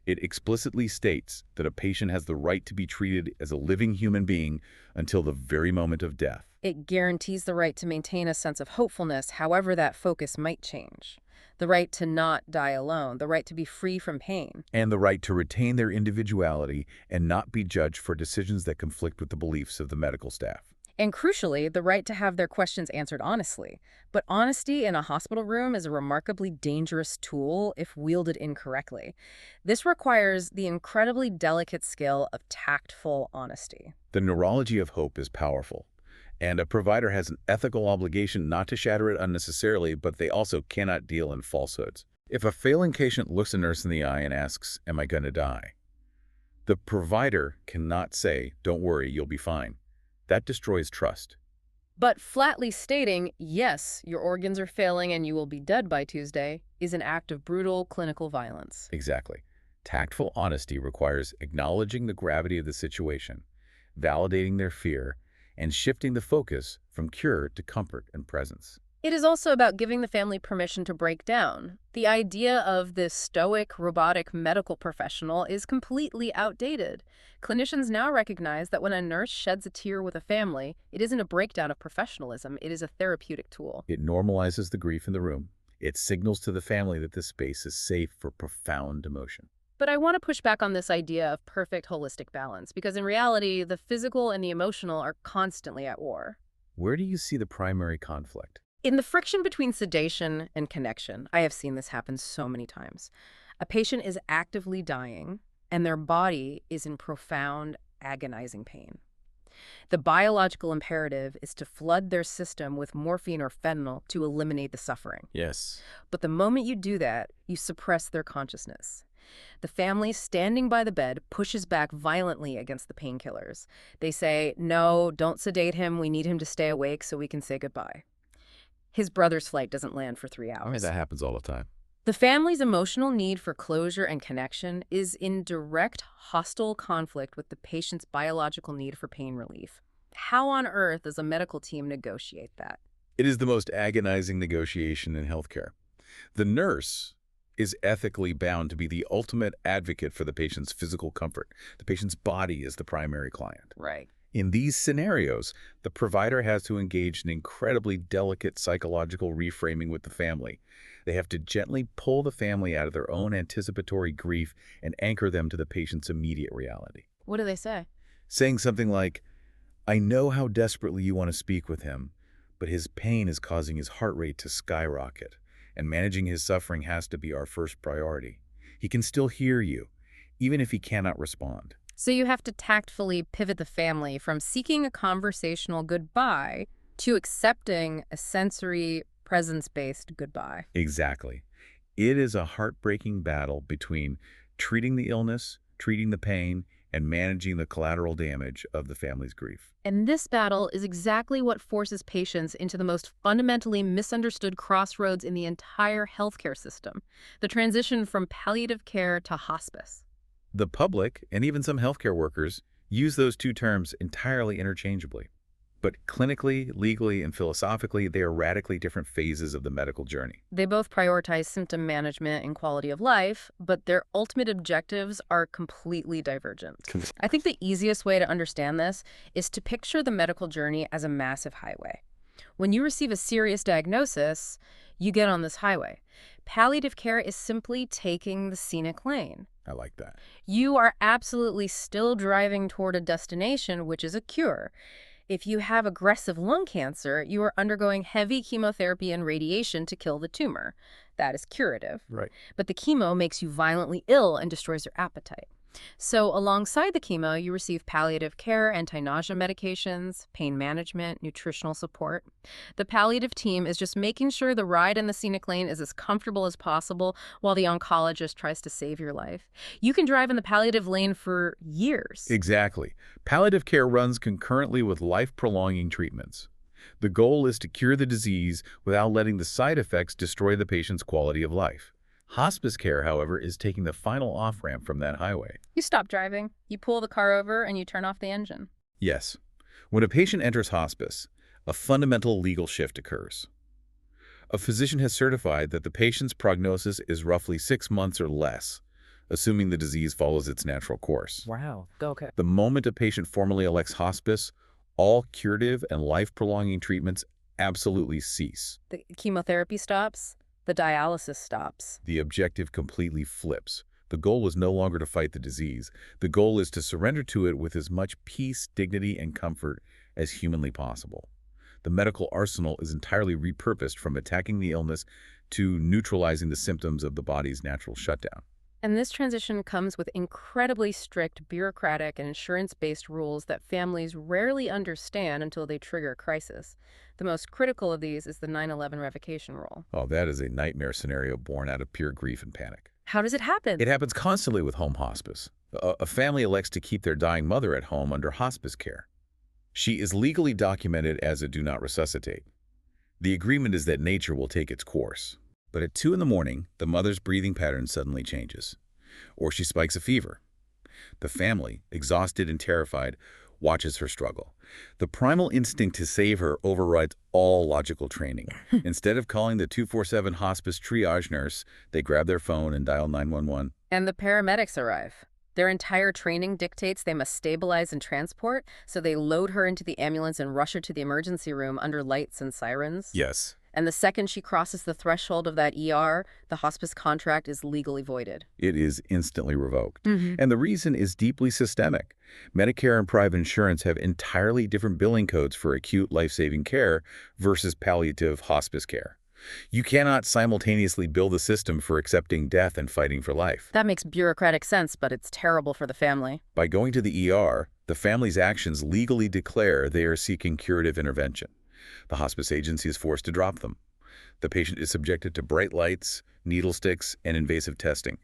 B: It explicitly states that a patient has the right to be treated as a living human being until the very moment of death.
A: It guarantees the right to maintain a sense of hopefulness, however that focus might change. The right to not die alone, the right to be free from pain.
B: And the right to retain their individuality and not be judged for decisions that conflict with the beliefs of the medical staff.
A: And crucially, the right to have their questions answered honestly. But honesty in a hospital room is a remarkably dangerous tool if wielded incorrectly. This requires the incredibly delicate skill of tactful honesty.
B: The neurology of hope is powerful, and a provider has an ethical obligation not to shatter it unnecessarily, but they also cannot deal in falsehoods. If a failing patient looks a nurse in the eye and asks, "Am I going to die?" the provider cannot say, "Don't worry, you'll be fine." That destroys trust.
A: But flatly stating, yes, your organs are failing and you will be dead by Tuesday, is an act of brutal clinical violence.
B: Exactly. Tactful honesty requires acknowledging the gravity of the situation, validating their fear, and shifting the focus from cure to comfort and presence.
A: It is also about giving the family permission to break down. The idea of this stoic, robotic medical professional is completely outdated. Clinicians now recognize that when a nurse sheds a tear with a family, it isn't a breakdown of professionalism, it is a therapeutic tool.
B: It normalizes the grief in the room. It signals to the family that this space is safe for profound emotion.
A: But I want to push back on this idea of perfect holistic balance, because in reality, the physical and the emotional are constantly at war.
B: Where do you see the primary conflict?
A: In the friction between sedation and connection, I have seen this happen so many times. A patient is actively dying, and their body is in profound, agonizing pain. The biological imperative is to flood their system with morphine or fentanyl to eliminate the suffering.
B: Yes.
A: But the moment you do that, you suppress their consciousness. The family standing by the bed pushes back violently against the painkillers. They say, "No, don't sedate him. We need him to stay awake so we can say goodbye." His brother's flight doesn't land for 3 hours.
B: That happens all the time.
A: The family's emotional need for closure and connection is in direct hostile conflict with the patient's biological need for pain relief. How on earth does a medical team negotiate that?
B: It is the most agonizing negotiation in healthcare. The nurse is ethically bound to be the ultimate advocate for the patient's physical comfort. The patient's body is the primary client.
A: Right.
B: In these scenarios, the provider has to engage in incredibly delicate psychological reframing with the family. They have to gently pull the family out of their own anticipatory grief and anchor them to the patient's immediate reality.
A: What do they say?
B: Saying something like, "I know how desperately you want to speak with him, but his pain is causing his heart rate to skyrocket, and managing his suffering has to be our first priority. He can still hear you, even if he cannot respond."
A: So you have to tactfully pivot the family from seeking a conversational goodbye to accepting a sensory, presence-based goodbye.
B: Exactly. It is a heartbreaking battle between treating the illness, treating the pain, and managing the collateral damage of the family's grief.
A: And this battle is exactly what forces patients into the most fundamentally misunderstood crossroads in the entire healthcare system, the transition from palliative care to hospice.
B: The public, and even some healthcare workers, use those two terms entirely interchangeably. But clinically, legally, and philosophically, they are radically different phases of the medical journey.
A: They both prioritize symptom management and quality of life, but their ultimate objectives are completely divergent. I think the easiest way to understand this is to picture the medical journey as a massive highway. When you receive a serious diagnosis, you get on this highway. Palliative care is simply taking the scenic lane.
B: I like that.
A: You are absolutely still driving toward a destination, which is a cure. If you have aggressive lung cancer, you are undergoing heavy chemotherapy and radiation to kill the tumor. That is curative.
B: Right.
A: But the chemo makes you violently ill and destroys your appetite. So alongside the chemo, you receive palliative care, anti-nausea medications, pain management, nutritional support. The palliative team is just making sure the ride in the scenic lane is as comfortable as possible while the oncologist tries to save your life. You can drive in the palliative lane for years.
B: Exactly. Palliative care runs concurrently with life-prolonging treatments. The goal is to cure the disease without letting the side effects destroy the patient's quality of life. Hospice care, however, is taking the final off-ramp from that highway.
A: You stop driving, you pull the car over, and you turn off the engine.
B: Yes. When a patient enters hospice, a fundamental legal shift occurs. A physician has certified that the patient's prognosis is roughly 6 months or less, assuming the disease follows its natural course.
A: Wow. Okay.
B: The moment a patient formally elects hospice, all curative and life-prolonging treatments absolutely cease.
A: The chemotherapy stops, the dialysis stops.
B: The objective completely flips. The goal is no longer to fight the disease. The goal is to surrender to it with as much peace, dignity, and comfort as humanly possible. The medical arsenal is entirely repurposed from attacking the illness to neutralizing the symptoms of the body's natural shutdown.
A: And this transition comes with incredibly strict bureaucratic and insurance-based rules that families rarely understand until they trigger a crisis. The most critical of these is the 9/11 revocation rule.
B: Oh, that is a nightmare scenario born out of pure grief and panic.
A: How does it happen?
B: It happens constantly with home hospice. A family elects to keep their dying mother at home under hospice care. She is legally documented as a do not resuscitate. The agreement is that nature will take its course. But at 2 in the morning, the mother's breathing pattern suddenly changes, or she spikes a fever. The family, exhausted and terrified, watches her struggle. The primal instinct to save her overrides all logical training. Instead of calling the 24/7 hospice triage nurse, they grab their phone and dial 911.
A: And the paramedics arrive. Their entire training dictates they must stabilize and transport, so they load her into the ambulance and rush her to the emergency room under lights and sirens.
B: Yes.
A: And the second she crosses the threshold of that ER, the hospice contract is legally voided.
B: It is instantly revoked. And the reason is deeply systemic. Medicare and private insurance have entirely different billing codes for acute life-saving care versus palliative hospice care. You cannot simultaneously bill the system for accepting death and fighting for life.
A: That makes bureaucratic sense, but it's terrible for the family.
B: By going to the ER, the family's actions legally declare they are seeking curative intervention. The hospice agency is forced to drop them. The patient is subjected to bright lights, needle sticks, and invasive testing,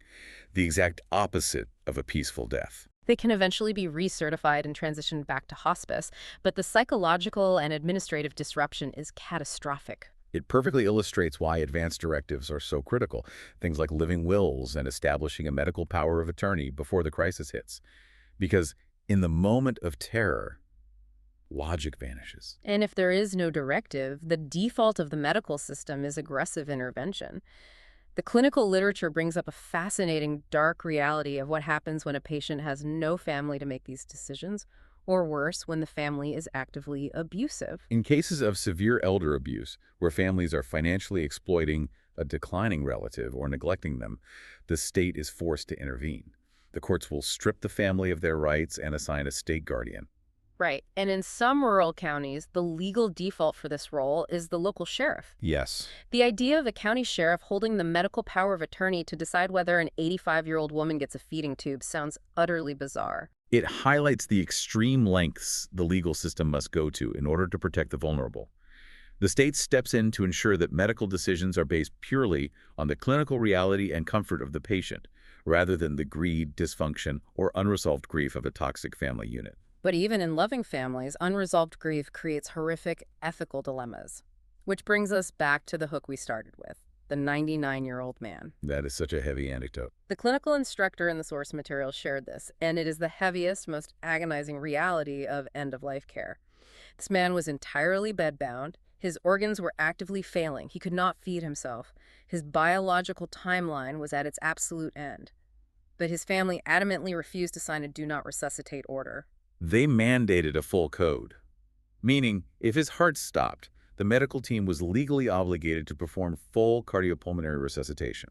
B: the exact opposite of a peaceful death.
A: They can eventually be recertified and transitioned back to hospice, but the psychological and administrative disruption is catastrophic.
B: It perfectly illustrates why advance directives are so critical, things like living wills and establishing a medical power of attorney before the crisis hits. Because in the moment of terror, logic vanishes.
A: And if there is no directive, the default of the medical system is aggressive intervention. The clinical literature brings up a fascinating, dark reality of what happens when a patient has no family to make these decisions, or worse, when the family is actively abusive.
B: In cases of severe elder abuse, where families are financially exploiting a declining relative or neglecting them, the state is forced to intervene. The courts will strip the family of their rights and assign a state guardian.
A: Right. And in some rural counties, the legal default for this role is the local sheriff.
B: Yes.
A: The idea of a county sheriff holding the medical power of attorney to decide whether an 85-year-old woman gets a feeding tube sounds utterly bizarre.
B: It highlights the extreme lengths the legal system must go to in order to protect the vulnerable. The state steps in to ensure that medical decisions are based purely on the clinical reality and comfort of the patient, rather than the greed, dysfunction, or unresolved grief of a toxic family unit.
A: But even in loving families, unresolved grief creates horrific ethical dilemmas. Which brings us back to the hook we started with, the 99-year-old man.
B: That is such a heavy anecdote.
A: The clinical instructor in the source material shared this, and it is the heaviest, most agonizing reality of end-of-life care. This man was entirely bedbound. His organs were actively failing. He could not feed himself. His biological timeline was at its absolute end. But his family adamantly refused to sign a do not resuscitate order.
B: They mandated a full code, meaning if his heart stopped, the medical team was legally obligated to perform full cardiopulmonary resuscitation.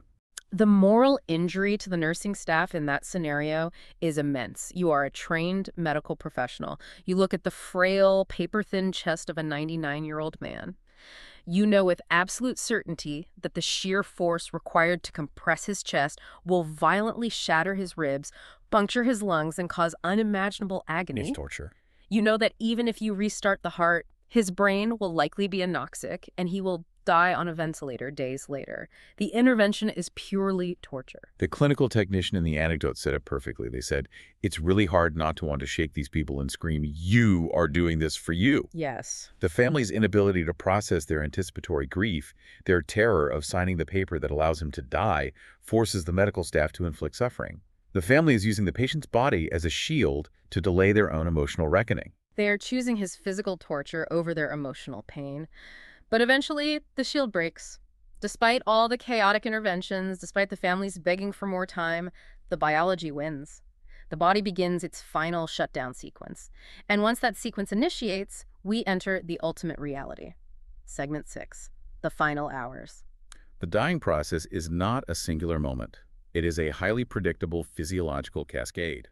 A: The moral injury to the nursing staff in that scenario is immense. You are a trained medical professional. You look at the frail, paper-thin chest of a 99-year-old man. You know with absolute certainty that the sheer force required to compress his chest will violently shatter his ribs, puncture his lungs, and cause unimaginable agony.
B: It's torture.
A: You know that even if you restart the heart, His brain will likely be anoxic, and he will die on a ventilator days later. The intervention is purely torture.
B: The clinical technician in the anecdote said it perfectly. They said, it's really hard not to want to shake these people and scream, "You are doing this for you."
A: Yes.
B: The family's inability to process their anticipatory grief, their terror of signing the paper that allows him to die, forces the medical staff to inflict suffering. The family is using the patient's body as a shield to delay their own emotional reckoning.
A: They are choosing his physical torture over their emotional pain. But eventually, the shield breaks. Despite all the chaotic interventions, despite the families begging for more time, the biology wins. The body begins its final shutdown sequence. And once that sequence initiates, we enter the ultimate reality. Segment 6, the final hours.
B: The dying process is not a singular moment. It is a highly predictable physiological cascade.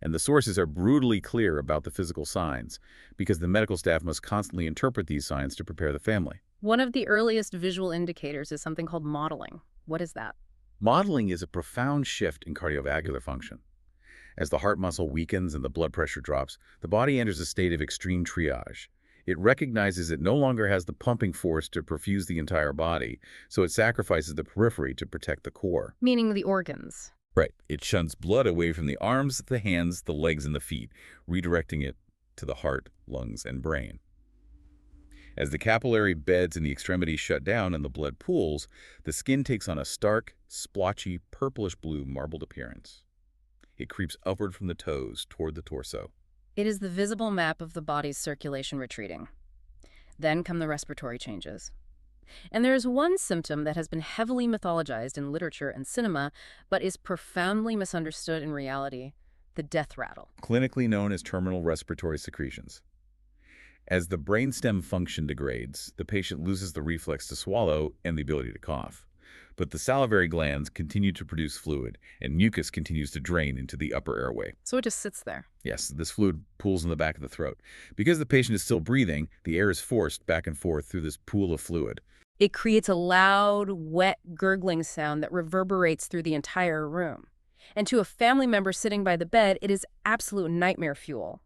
B: And the sources are brutally clear about the physical signs, because the medical staff must constantly interpret these signs to prepare the family.
A: One of the earliest visual indicators is something called modeling. What is that?
B: Modeling is a profound shift in cardiovascular function. As the heart muscle weakens and the blood pressure drops, the body enters a state of extreme triage. It recognizes it no longer has the pumping force to perfuse the entire body, so it sacrifices the periphery to protect the core.
A: Meaning the organs.
B: Right. It shuns blood away from the arms, the hands, the legs, and the feet, redirecting it to the heart, lungs, and brain. As the capillary beds in the extremities shut down and the blood pools, the skin takes on a stark, splotchy, purplish-blue marbled appearance. It creeps upward from the toes toward the torso.
A: It is the visible map of the body's circulation retreating. Then come the respiratory changes. And there is one symptom that has been heavily mythologized in literature and cinema, but is profoundly misunderstood in reality: the death rattle.
B: Clinically known as terminal respiratory secretions. As the brainstem function degrades, the patient loses the reflex to swallow and the ability to cough. But the salivary glands continue to produce fluid, and mucus continues to drain into the upper airway.
A: So it just sits there.
B: Yes, this fluid pools in the back of the throat. Because the patient is still breathing, the air is forced back and forth through this pool of fluid.
A: It creates a loud, wet, gurgling sound that reverberates through the entire room. And to a family member sitting by the bed, it is absolute nightmare fuel.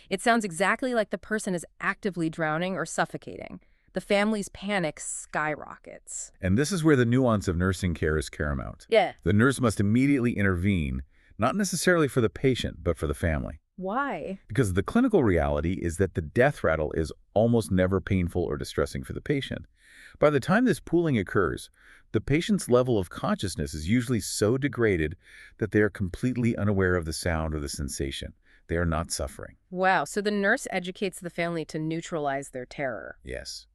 A: It sounds exactly like the person is actively drowning or suffocating. The family's panic skyrockets.
B: And this is where the nuance of nursing care is paramount.
A: Yeah.
B: The nurse must immediately intervene, not necessarily for the patient, but for the family.
A: Why?
B: Because the clinical reality is that the death rattle is almost never painful or distressing for the patient. By the time this pooling occurs, the patient's level of consciousness is usually so degraded that they are completely unaware of the sound or the sensation. They are not suffering.
A: Wow, so the nurse educates the family to neutralize their terror.
B: Yes.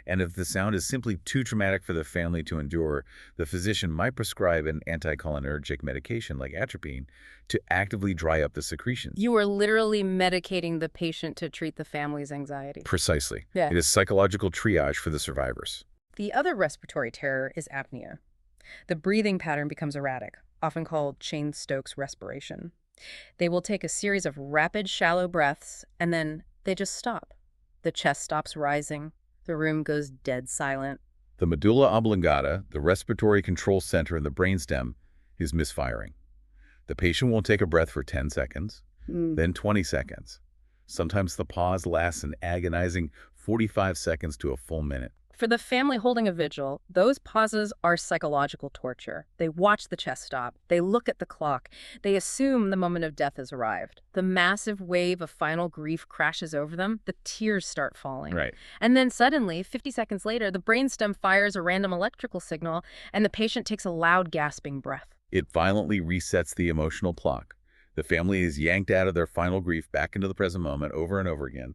B: And if the sound is simply too traumatic for the family to endure, the physician might prescribe an anticholinergic medication like atropine to actively dry up the secretions.
A: You are literally medicating the patient to treat the family's anxiety.
B: Precisely.
A: Yeah.
B: It is psychological triage for the survivors.
A: The other respiratory terror is apnea. The breathing pattern becomes erratic, often called Cheyne-Stokes respiration. They will take a series of rapid, shallow breaths, and then they just stop. The chest stops rising. The room goes dead silent.
B: The medulla oblongata, the respiratory control center in the brainstem, is misfiring. The patient will take a breath for 10 seconds, then 20 seconds. Sometimes the pause lasts an agonizing 45 seconds to a full minute.
A: For the family holding a vigil, those pauses are psychological torture. They watch the chest stop. They look at the clock. They assume the moment of death has arrived. The massive wave of final grief crashes over them. The tears start falling.
B: Right.
A: And then suddenly, 50 seconds later, the brainstem fires a random electrical signal, and the patient takes a loud, gasping breath.
B: It violently resets the emotional clock. The family is yanked out of their final grief back into the present moment over and over again.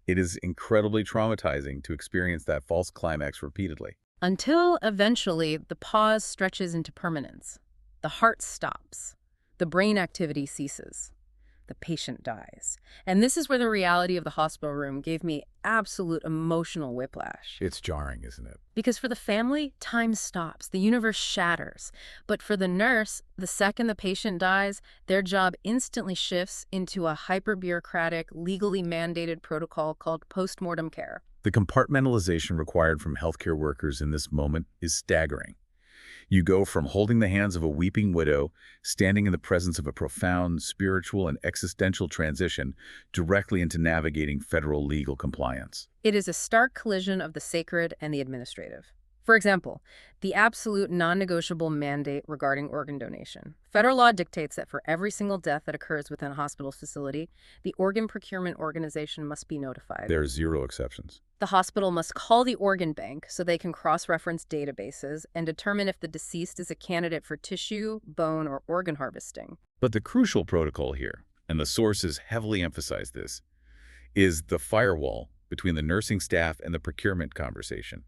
B: It is incredibly traumatizing to experience that false climax repeatedly.
A: Until eventually the pause stretches into permanence. The heart stops. The brain activity ceases. The patient dies. And this is where the reality of the hospital room gave me absolute emotional whiplash.
B: It's jarring, isn't it?
A: Because for the family, time stops. The universe shatters. But for the nurse, the second the patient dies, their job instantly shifts into a hyper-bureaucratic, legally mandated protocol called postmortem care.
B: The compartmentalization required from healthcare workers in this moment is staggering. You go from holding the hands of a weeping widow, standing in the presence of a profound spiritual and existential transition, directly into navigating federal legal compliance.
A: It is a stark collision of the sacred and the administrative. For example, the absolute non-negotiable mandate regarding organ donation. Federal law dictates that for every single death that occurs within a hospital facility, the organ procurement organization must be notified.
B: There are zero exceptions.
A: The hospital must call the organ bank so they can cross-reference databases and determine if the deceased is a candidate for tissue, bone, or organ harvesting.
B: But the crucial protocol here, and the sources heavily emphasize this, is the firewall between the nursing staff and the procurement conversation.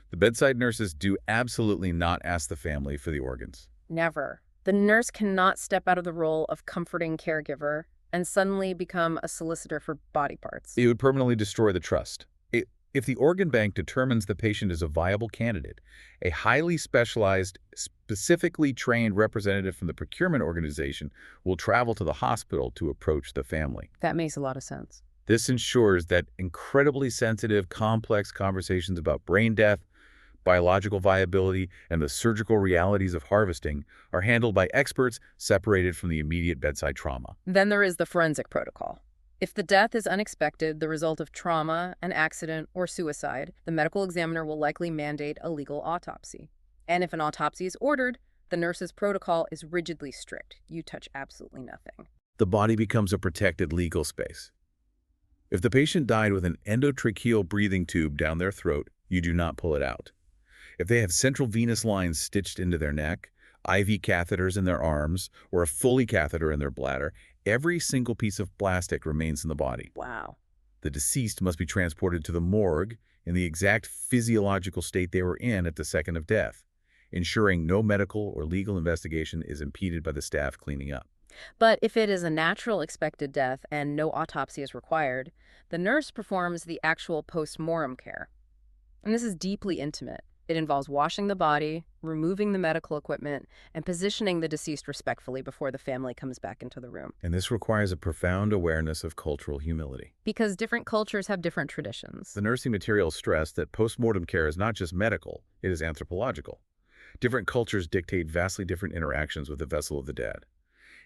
B: The bedside nurses do absolutely not ask the family for the organs.
A: Never. The nurse cannot step out of the role of comforting caregiver and suddenly become a solicitor for body parts.
B: It would permanently destroy the trust. If the organ bank determines the patient is a viable candidate, a highly specialized, specifically trained representative from the procurement organization will travel to the hospital to approach the family.
A: That makes a lot of sense.
B: This ensures that incredibly sensitive, complex conversations about brain death, biological viability, and the surgical realities of harvesting are handled by experts separated from the immediate bedside trauma.
A: Then there is the forensic protocol. If the death is unexpected, the result of trauma, an accident, or suicide, the medical examiner will likely mandate a legal autopsy. And if an autopsy is ordered, the nurse's protocol is rigidly strict. You touch absolutely nothing.
B: The body becomes a protected legal space. If the patient died with an endotracheal breathing tube down their throat, you do not pull it out. If they have central venous lines stitched into their neck, IV catheters in their arms, or a Foley catheter in their bladder, every single piece of plastic remains in the body.
A: Wow.
B: The deceased must be transported to the morgue in the exact physiological state they were in at the second of death, ensuring no medical or legal investigation is impeded by the staff cleaning up.
A: But if it is a natural expected death and no autopsy is required, the nurse performs the actual post-mortem care. And this is deeply intimate. It involves washing the body, removing the medical equipment, and positioning the deceased respectfully before the family comes back into the room.
B: And this requires a profound awareness of cultural humility.
A: Because different cultures have different traditions.
B: The nursing materials stress that postmortem care is not just medical, it is anthropological. Different cultures dictate vastly different interactions with the vessel of the dead.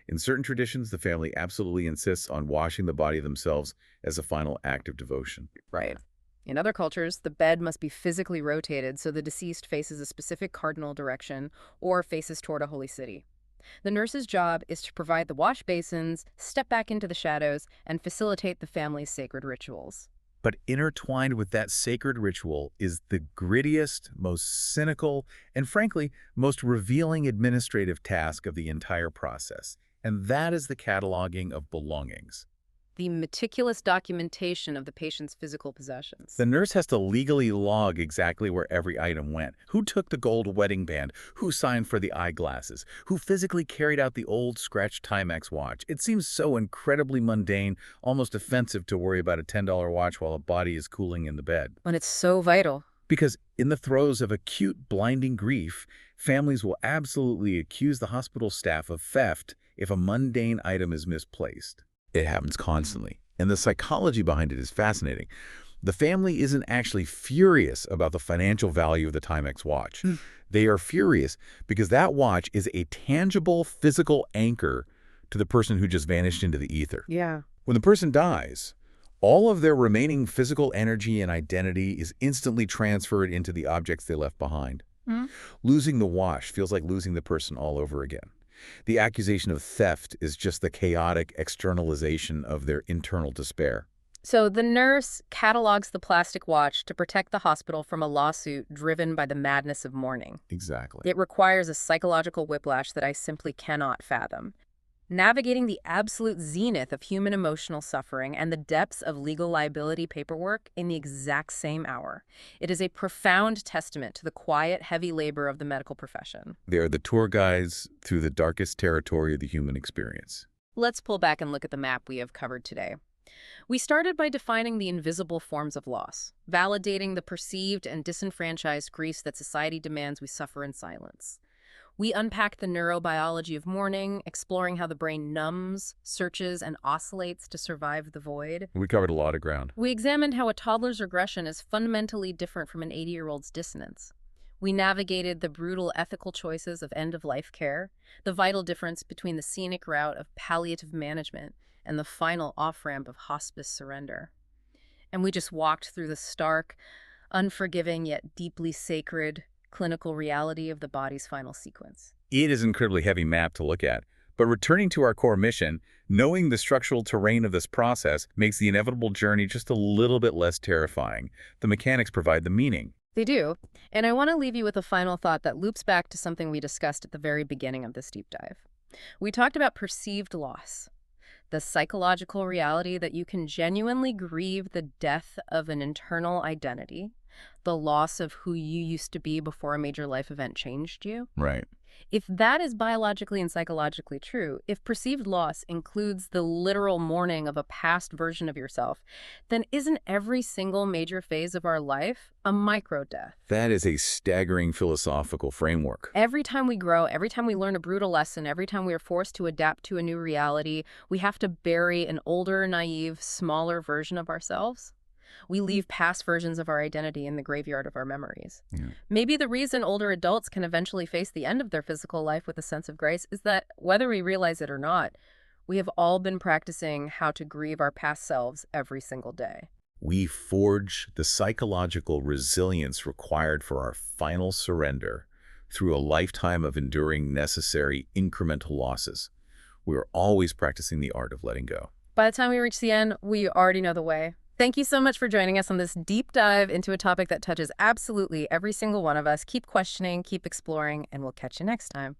B: In certain traditions, the family absolutely insists on washing the body themselves as a final act of devotion.
A: Right. In other cultures, the bed must be physically rotated so the deceased faces a specific cardinal direction or faces toward a holy city. The nurse's job is to provide the wash basins, step back into the shadows, and facilitate the family's sacred rituals.
B: But intertwined with that sacred ritual is the grittiest, most cynical, and frankly, most revealing administrative task of the entire process. And that is the cataloging of belongings.
A: The meticulous documentation of the patient's physical possessions.
B: The nurse has to legally log exactly where every item went. Who took the gold wedding band? Who signed for the eyeglasses? Who physically carried out the old scratched Timex watch? It seems so incredibly mundane, almost offensive to worry about a $10 watch while a body is cooling in the bed.
A: When it's so vital.
B: Because in the throes of acute, blinding grief, families will absolutely accuse the hospital staff of theft if a mundane item is misplaced. It happens constantly, and the psychology behind it is fascinating. The family isn't actually furious about the financial value of the Timex watch. They are furious because that watch is a tangible physical anchor to the person who just vanished into the ether.
A: Yeah.
B: When the person dies, all of their remaining physical energy and identity is instantly transferred into the objects they left behind. Losing the watch feels like losing the person all over again. The accusation of theft is just the chaotic externalization of their internal despair.
A: So the nurse catalogs the plastic watch to protect the hospital from a lawsuit driven by the madness of mourning.
B: Exactly.
A: It requires a psychological whiplash that I simply cannot fathom. Navigating the absolute zenith of human emotional suffering and the depths of legal liability paperwork in the exact same hour. It is a profound testament to the quiet, heavy labor of the medical profession.
B: They are the tour guides through the darkest territory of the human experience.
A: Let's pull back and look at the map we have covered today. We started by defining the invisible forms of loss, validating the perceived and disenfranchised griefs that society demands we suffer in silence. We unpacked the neurobiology of mourning, exploring how the brain numbs, searches, and oscillates to survive the void.
B: We covered a lot of ground.
A: We examined how a toddler's regression is fundamentally different from an 80-year-old's dissonance. We navigated the brutal ethical choices of end-of-life care, the vital difference between the scenic route of palliative management and the final off-ramp of hospice surrender. And we just walked through the stark, unforgiving yet deeply sacred clinical reality of the body's final sequence.
B: It is an incredibly heavy map to look at, but returning to our core mission, knowing the structural terrain of this process makes the inevitable journey just a little bit less terrifying. The mechanics provide the meaning.
A: They do. And I want to leave you with a final thought that loops back to something we discussed at the very beginning of this deep dive. We talked about perceived loss, the psychological reality that you can genuinely grieve the death of an internal identity, the loss of who you used to be before a major life event changed you.
B: Right.
A: If that is biologically and psychologically true, if perceived loss includes the literal mourning of a past version of yourself, then isn't every single major phase of our life a micro-death?
B: That is a staggering philosophical framework.
A: Every time we grow, every time we learn a brutal lesson, every time we are forced to adapt to a new reality, we have to bury an older, naive, smaller version of ourselves. We leave past versions of our identity in the graveyard of our memories.
B: Yeah.
A: Maybe the reason older adults can eventually face the end of their physical life with a sense of grace is that, whether we realize it or not, we have all been practicing how to grieve our past selves every single day.
B: We forge the psychological resilience required for our final surrender through a lifetime of enduring necessary incremental losses. We are always practicing the art of letting go.
A: By the time we reach the end, we already know the way. Thank you so much for joining us on this deep dive into a topic that touches absolutely every single one of us. Keep questioning, keep exploring, and we'll catch you next time.